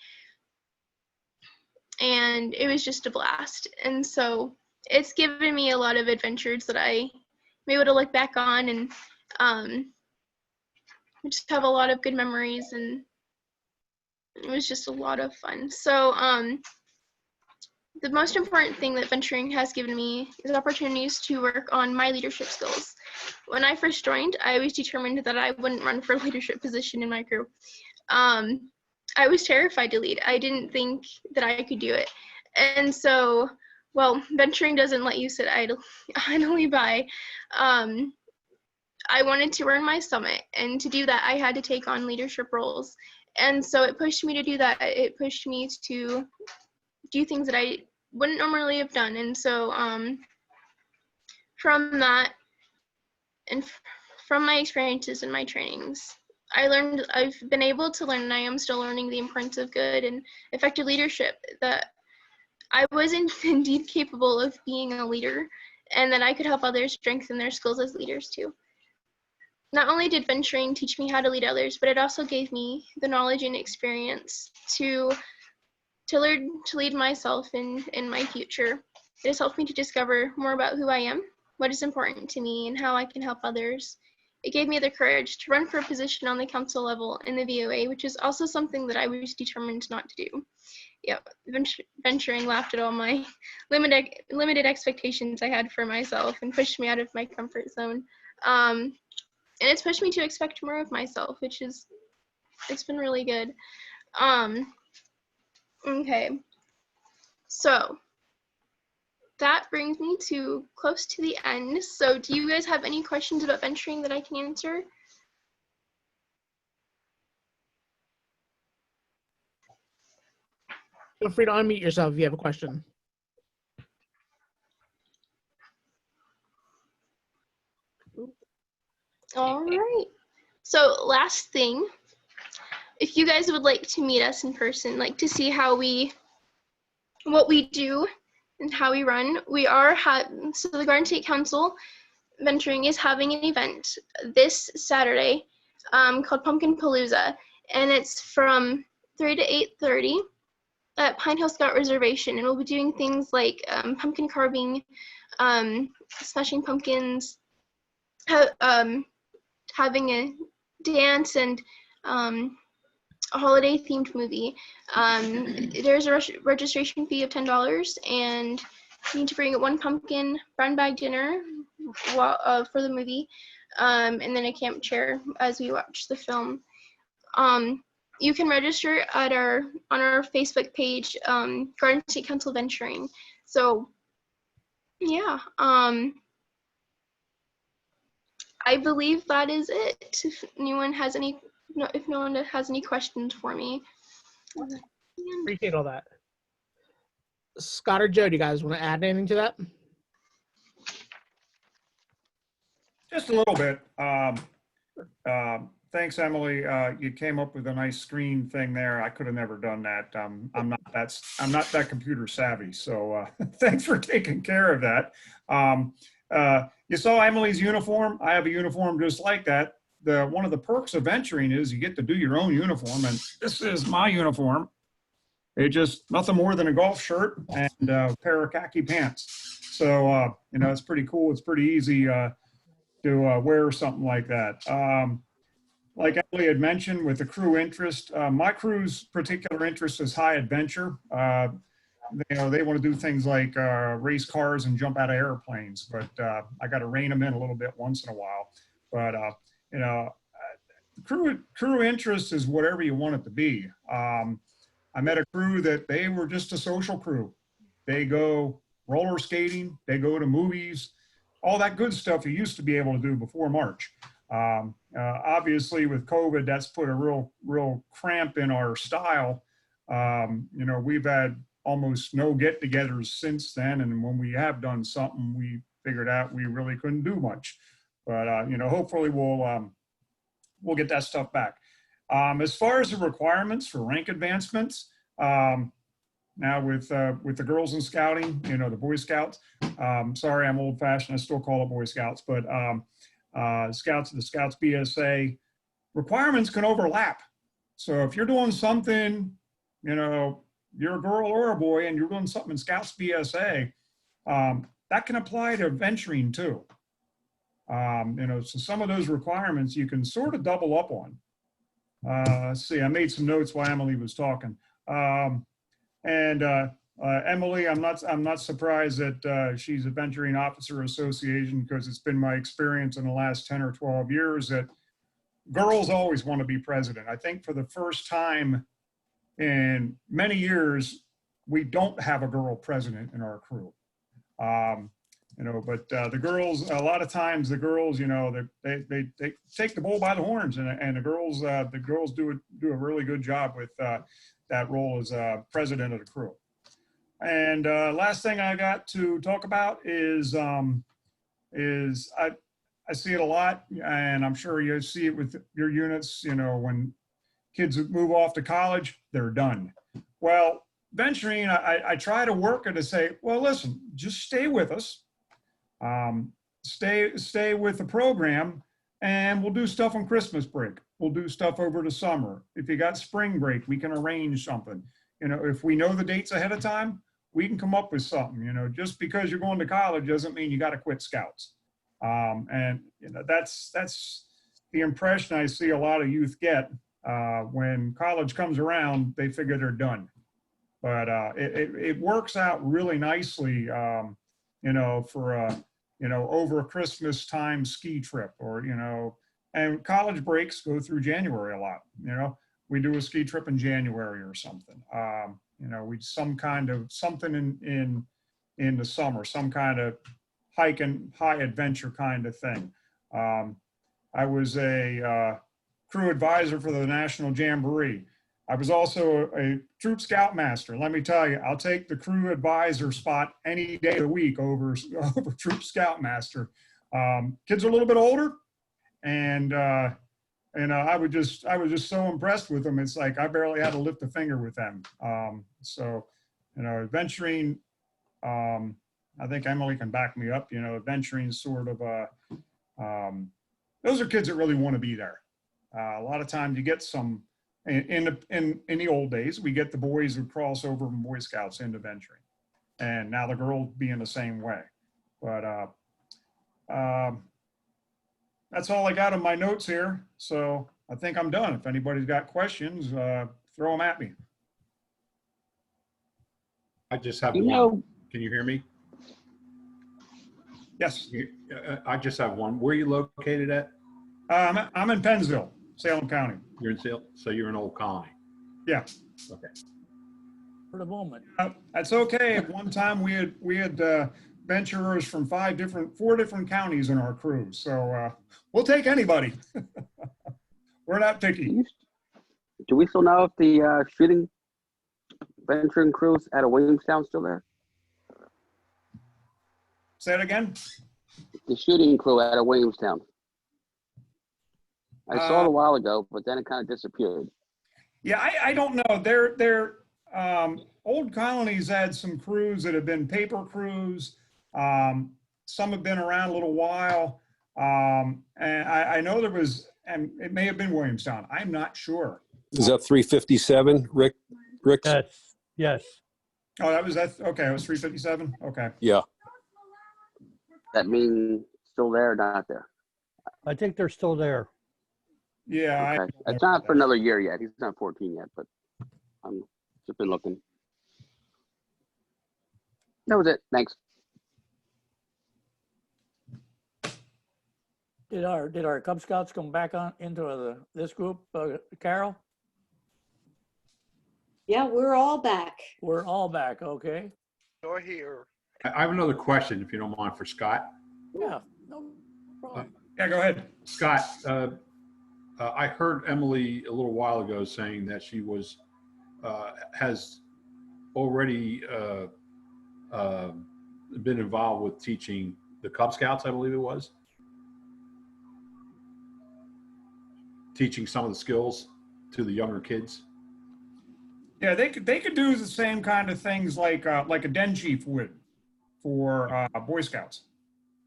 and it was just a blast. And so it's given me a lot of adventures that I'm able to look back on, and we just have a lot of good memories, and it was just a lot of fun. So the most important thing that venturing has given me is opportunities to work on my leadership skills. When I first joined, I was determined that I wouldn't run for a leadership position in my crew. I was terrified to lead. I didn't think that I could do it. And so, well, venturing doesn't let you sit idly by. I wanted to earn my summit, and to do that, I had to take on leadership roles. And so it pushed me to do that. It pushed me to do things that I wouldn't normally have done. And so from that and from my experiences and my trainings, I've been able to learn, and I am still learning, the importance of good and effective leadership, that I was indeed capable of being a leader, and that I could help others strengthen their skills as leaders too. Not only did venturing teach me how to lead others, but it also gave me the knowledge and experience to learn to lead myself in my future. It has helped me to discover more about who I am, what is important to me, and how I can help others. It gave me the courage to run for a position on the council level in the VOA, which is also something that I was determined not to do. Yeah, venturing laughed at all my limited expectations I had for myself and pushed me out of my comfort zone. And it's pushed me to expect more of myself, it's been really good. Okay, so that brings me to close to the end. So do you guys have any questions about venturing that I can answer? Feel free to unmute yourself if you have a question. All right. So last thing, if you guys would like to meet us in person, like to see what we do and how we run, so the Garden State Council Venturing is having an event this Saturday called Pumpkin Palooza, and it's from 3 to 8:30 at Pine Hill Scout Reservation, and we'll be doing things like pumpkin carving, smashing pumpkins, having a dance, and a holiday themed movie. There's a registration fee of $10, and you need to bring one pumpkin brown bag dinner for the movie, and then a camp chair as we watch the film. You can register on our Facebook page, Garden State Council Venturing. So yeah, I believe that is it. If no one has any questions for me. Appreciate all that. Scott or Joe, do you guys want to add anything to that? Just a little bit. Thanks, Emily. You came up with a nice screen thing there. I could have never done that. I'm not that computer savvy. So thanks for taking care of that. You saw Emily's uniform. I have a uniform just like that. One of the perks of venturing is you get to do your own uniform, and this is my uniform. It's just nothing more than a golf shirt and a pair of khaki pants. So it's pretty cool. It's pretty easy to wear something like that. like Emily had mentioned with the crew interest, my crew's particular interest is high adventure. They want to do things like race cars and jump out of airplanes, but I got to rein them in a little bit once in a while. But you know, crew interest is whatever you want it to be. I met a crew that they were just a social crew. They go roller skating, they go to movies, all that good stuff you used to be able to do before March. Obviously, with COVID, that's put a real cramp in our style. You know, we've had almost no get-togethers since then, and when we have done something, we figured out we really couldn't do much. But you know, hopefully we'll get that stuff back. As far as the requirements for rank advancements, now with the girls in scouting, you know, the Boy Scouts. Sorry, I'm old-fashioned. I still call it Boy Scouts, but the Scouts BSA requirements can overlap. So if you're doing something, you know, you're a girl or a boy, and you're doing something in Scouts BSA, that can apply to venturing too. You know, so some of those requirements you can sort of double up on. Let's see, I made some notes while Emily was talking. Emily, I'm not surprised that she's a Venturing Officer Association, because it's been my experience in the last 10 or 12 years that girls always want to be president. I think for the first time in many years, we don't have a girl president in our crew. You know, but the girls, a lot of times the girls, you know, they take the bull by the horns, and the girls do a really good job with that role as president of the crew. And last thing I got to talk about is I see it a lot, and I'm sure you see it with your units. You know, when kids move off to college, they're done. Well, venturing, I try to work it to say, well, listen, just stay with us. Stay with the program, and we'll do stuff on Christmas break. We'll do stuff over the summer. If you got spring break, we can arrange something. You know, if we know the dates ahead of time, we can come up with something. You know, just because you're going to college doesn't mean you got to quit Scouts. And you know, that's the impression I see a lot of youth get when college comes around. They figure they're done, but it works out really nicely. You know, for you know, over a Christmas time ski trip, or, you know, and college breaks go through January a lot. You know, we do a ski trip in January or something. You know, we something in the summer, some kind of hike and high adventure kind of thing. I was a crew advisor for the National Jamboree. I was also a troop scoutmaster. Let me tell you, I'll take the crew advisor spot any day of the week over troop scoutmaster. Kids are a little bit older, and I was just so impressed with them. It's like I barely had to lift a finger with them. So, you know, venturing, I think Emily can back me up. You know, venturing sort of those are kids that really want to be there. A lot of times you get some. In the old days, we get the boys who cross over from Boy Scouts into venturing, and now the girls being the same way. But that's all I got in my notes here. So I think I'm done. If anybody's got questions, throw them at me. I just have You one. know, Can you hear me? Yes. I just have one. Where are you located at? I'm in Pennsville, Salem County. You're in Salem, so you're in Old Colony. Yeah. Okay. For the moment. That's okay. At one time we had venturers from four different counties in our crew. So we'll take anybody. We're not picky. do we still know if the shooting venturing crews out of Williamstown still there? Say it again. The shooting crew out of Williamstown. I saw it a while ago, but then it kind of disappeared. Yeah, I don't know. They're Old Colony's had some crews that have been paper crews. Some have been around a little while. And I know there was, and it may have been Williamstown. I'm not sure. Is that 357, Rick? Yes, yes. Oh, okay, it was 357? Okay. Yeah. That means still there or not there? I think they're still there. Yeah, Okay. It's not for another year yet. He's not 14 yet, but I'm just been looking. That was it. Thanks. Did our Cub Scouts come back on into this group, Carol? Yeah, we're all back. We're all back, okay? You're here. I have another question, if you don't mind, for Scott. Yeah, no problem. yeah, go ahead. Scott, I heard Emily a little while ago saying that she has already been involved with teaching the Cub Scouts, I believe it was. Teaching some of the skills to the younger kids. Yeah, they could do the same kind of things like a den chief would for Boy Scouts.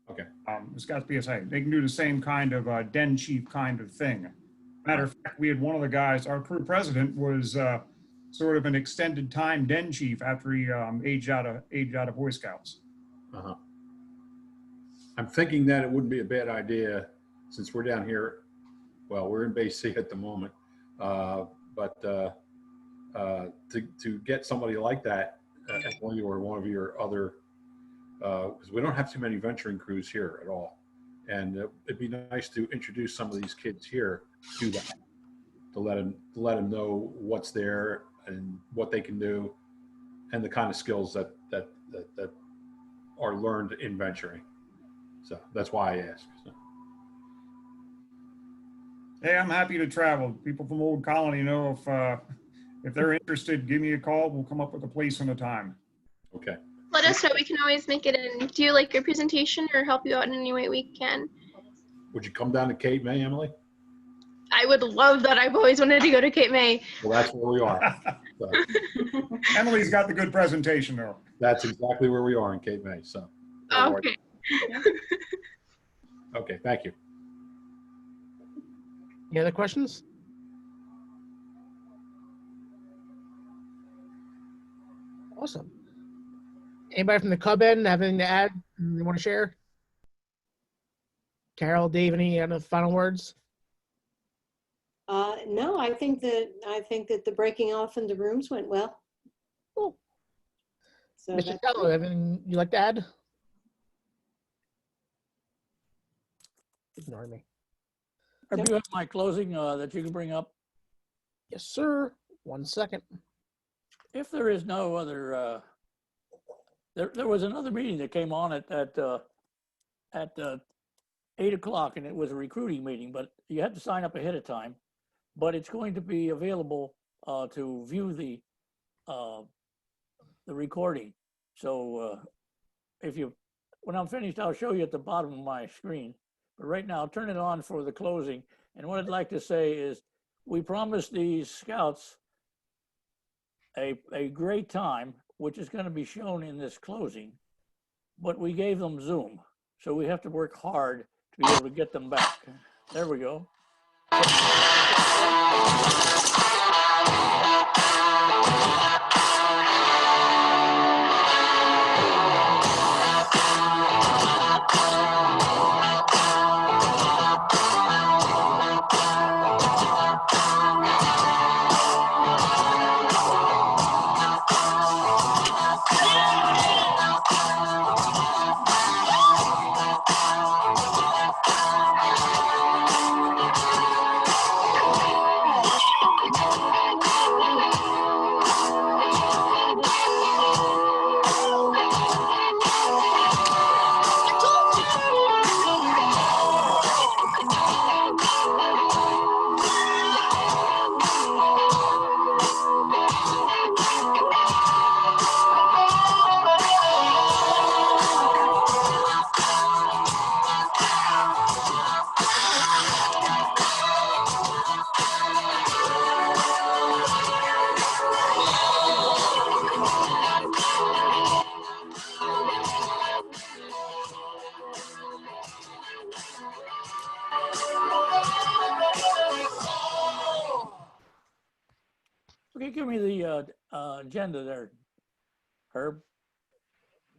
Okay. Scouts PSA. They can do the same kind of den chief kind of thing. Matter of fact, we had one of the guys, our crew president was sort of an extended time den chief after he aged out of Boy Scouts. Uh-huh. I'm thinking that it wouldn't be a bad idea, since we're down here. Well, we're in Bay C at the moment, but to get somebody like that, Emily, or one of your other, because we don't have too many venturing crews here at all, and it'd be nice to introduce some of these kids here to that, to let them know what's there and what they can do, and the kind of skills that are learned in venturing. So that's why I asked. So. Hey, I'm happy to travel. People from Old Colony know if they're interested, give me a call. We'll come up with a place and a time. Okay. Let us know. We can always make it in. Do you like your presentation or help you out in any way we can? Would you come down to Cape May, Emily? I would love that. I've always wanted to go to Cape May. Well, that's where we are. So, Emily's got the good presentation, though. that's exactly where we are in Cape May. So. Okay. Okay. Thank you. Any other questions? Awesome. Anybody from the Cub end have anything to add? You want to share? Carol, Dave, any other final words? No, I think that the breaking off in the rooms went well. Cool. So Mr. Tello, anything you'd like to add? Ignore me. Or do you have my closing that you can bring up? Yes, sir. 1 second. If there is no other, there was another meeting that came on at 8 o'clock, and it was a recruiting meeting, but you had to sign up ahead of time. But it's going to be available to view the recording. So when I'm finished, I'll show you at the bottom of my screen. But right now, turn it on for the closing. And what I'd like to say is, we promised these scouts a great time, which is going to be shown in this closing, but we gave them Zoom. So we have to work hard to be able to get them back. There we go. Okay, give me the agenda there, Herb,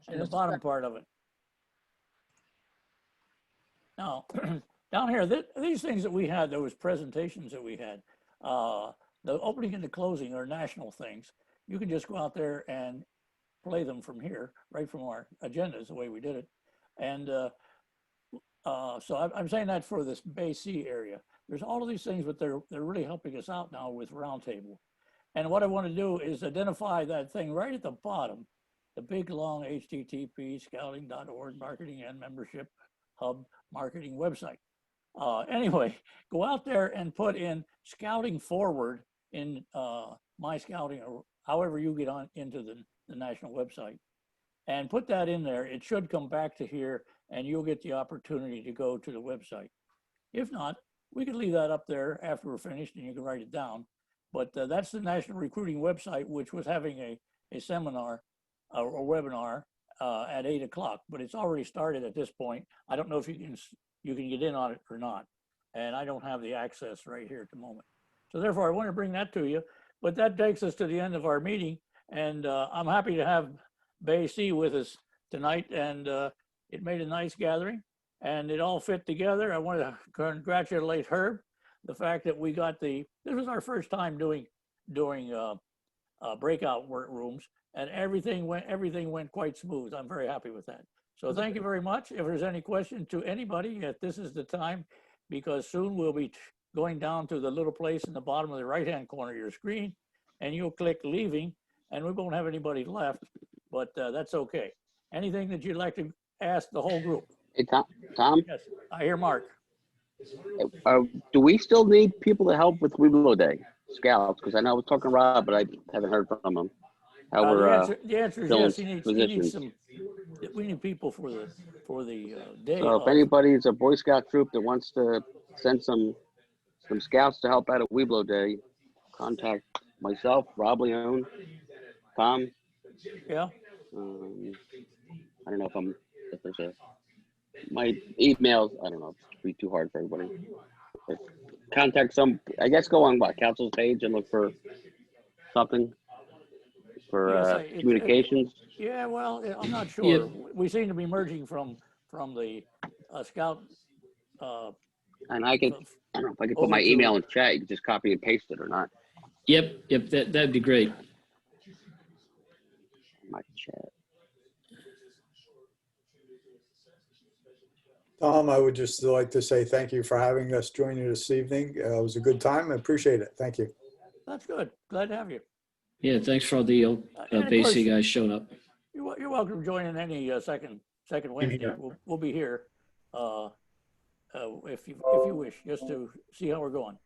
and the bottom part of it. Now, down here, these things that we had, those presentations that we had, the opening and the closing are national things. You can just go out there and play them from here, right from our agendas, the way we did it. And so I'm saying that for this Bay C area. There's all of these things, but they're really helping us out now with Roundtable. And what I want to do is identify that thing right at the bottom, the big long HTTP scouting.org marketing and membership hub marketing website. Anyway, go out there and put in scouting forward in my scouting or however you get on into the national website and put that in there. It should come back to here and you'll get the opportunity to go to the website. If not, we can leave that up there after we're finished and you can write it down. But that's the national recruiting website, which was having a seminar or webinar at 8 o'clock, but it's already started at this point. I don't know if you can get in on it or not. And I don't have the access right here at the moment. So therefore I want to bring that to you, but that takes us to the end of our meeting. And I'm happy to have Bay C with us tonight. And it made a nice gathering and it all fit together. I want to congratulate Herb. The fact that we got this was our first time doing breakout work rooms, and everything went quite smooth. I'm very happy with that. So thank you very much. If there's any question to anybody, if this is the time, because soon we'll be going down to the little place in the bottom of the right-hand corner of your screen, and you'll click leaving, and we won't have anybody left, but that's okay. Anything that you'd like to ask the whole group? Hey, Tom, Yes, I hear Mark. do we still need people to help with Weeblo Day Scouts? Because I know I was talking to Rob, but I haven't heard from him. How we're The answer is filling yes. He needs positions. some. We need people for the day. So if anybody's a Boy Scout troop that wants to send some scouts to help out at Weeblo Day, contact myself, Rob Leone, Tom. Yeah. I don't know if there's my emails. I don't know if it's be too hard for everybody. But contact I guess go on council's page and look for something for communications. Yeah, well, I'm not sure. Yeah. We seem to be merging from the scout. And I don't know if I can put over my to- email in chat. You can just copy and paste it or not. Yep, that'd be great. My chat. Tom, I would just like to say thank you for having us join you this evening. It was a good time. I appreciate it. Thank you. That's good. Glad to have you. Yeah, thanks for all the And of Bay course, C guys showing up. You're welcome to join in any second Wednesday. We'll be here if you wish, just to see how we're going.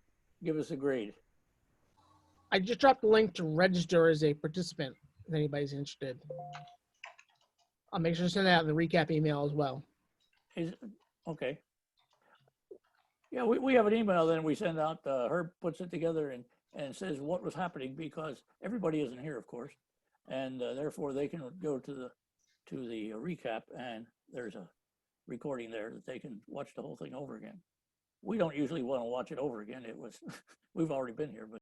Give us a grade. I just dropped the link to register as a participant if anybody's interested. I'll make sure to send that out in the recap email as well. Okay. Yeah, we have an email then we send out. Herb puts it together and says what was happening, because everybody isn't here, of course, and therefore they can go to the recap, and there's a recording there that they can watch the whole thing over again. We don't usually want to watch it over again. We've already been here, but